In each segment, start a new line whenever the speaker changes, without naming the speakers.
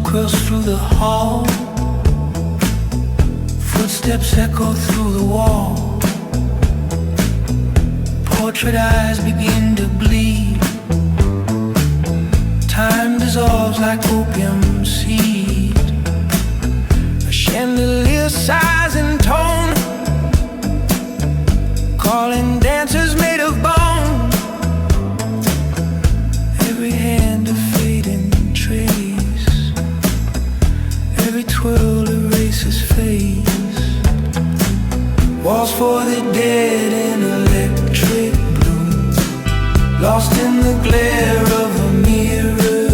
curls through the hall. Footsteps echo through the wall. Portrait eyes begin to bleed. Time dissolves like opium seed. A chandelier sighs in tone, calling dancers made of bone. Every hand a fading trace. Every twirl erases face. Waltz for the dead in electric blue, lost in the glare of a mirror.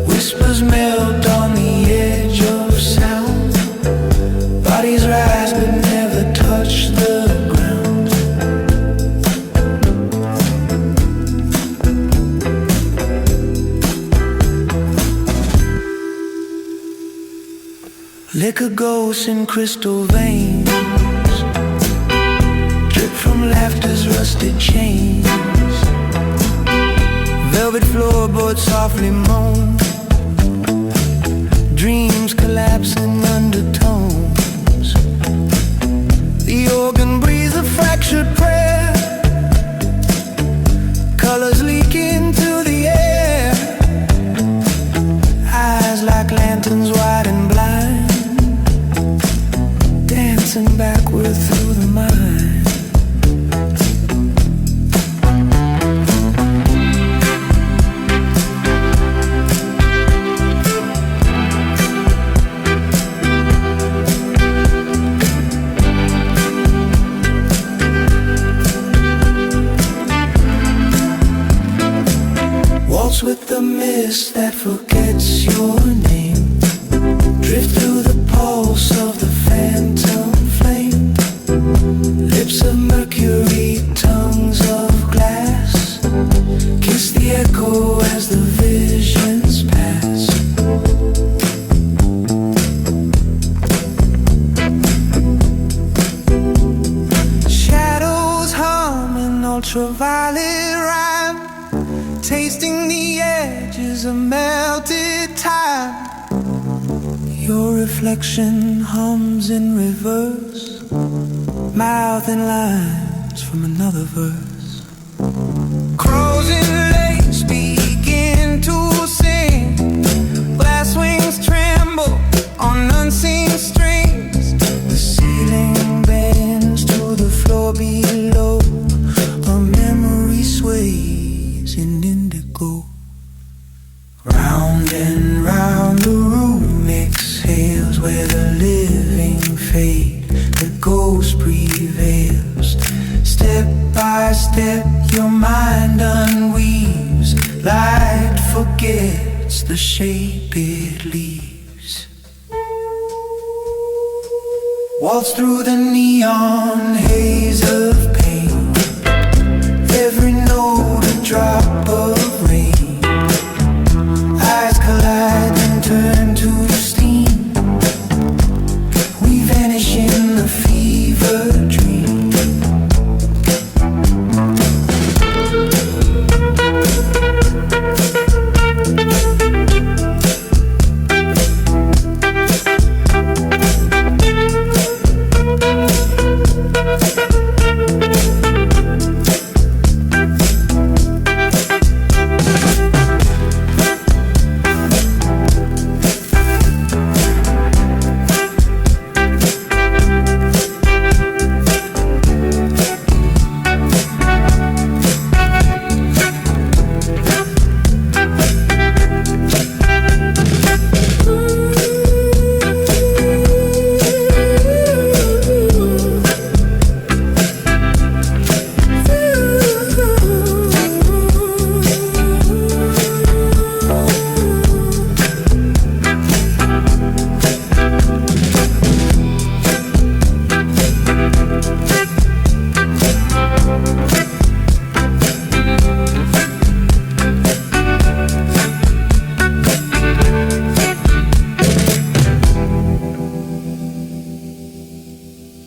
Whispers melt on the edge of sound. Bodies rise but never touch the ground. Liquor ghosts in crystal veins, drip from laughter's rusted chains. Velvet floorboards softly moan, dreams collapse in undertones. The organ breathes a fractured prayer, colors leak into the air. Eyes like lanterns wide and blind, dancing backward through the mind. Waltz with the mist that forgets your name. Drift through the pulse of the phantom flame. Lips of mercury, tongues of glass. Kiss the echo as the visions pass. Shadows hum in ultraviolet rhyme, tasting the edges of melted time. Your reflection hums in reverse, mouthing lines from another verse. Crows in lace begin to sing. Glass wings tremble on unseen strings. The ceiling bends to the floor below. A memory sways in indigo. Round and round the room exhales, where the living fade, the ghost prevails. Step by step your mind unweaves. Light forgets the shape it leaves. Waltz through the neon haze of pain.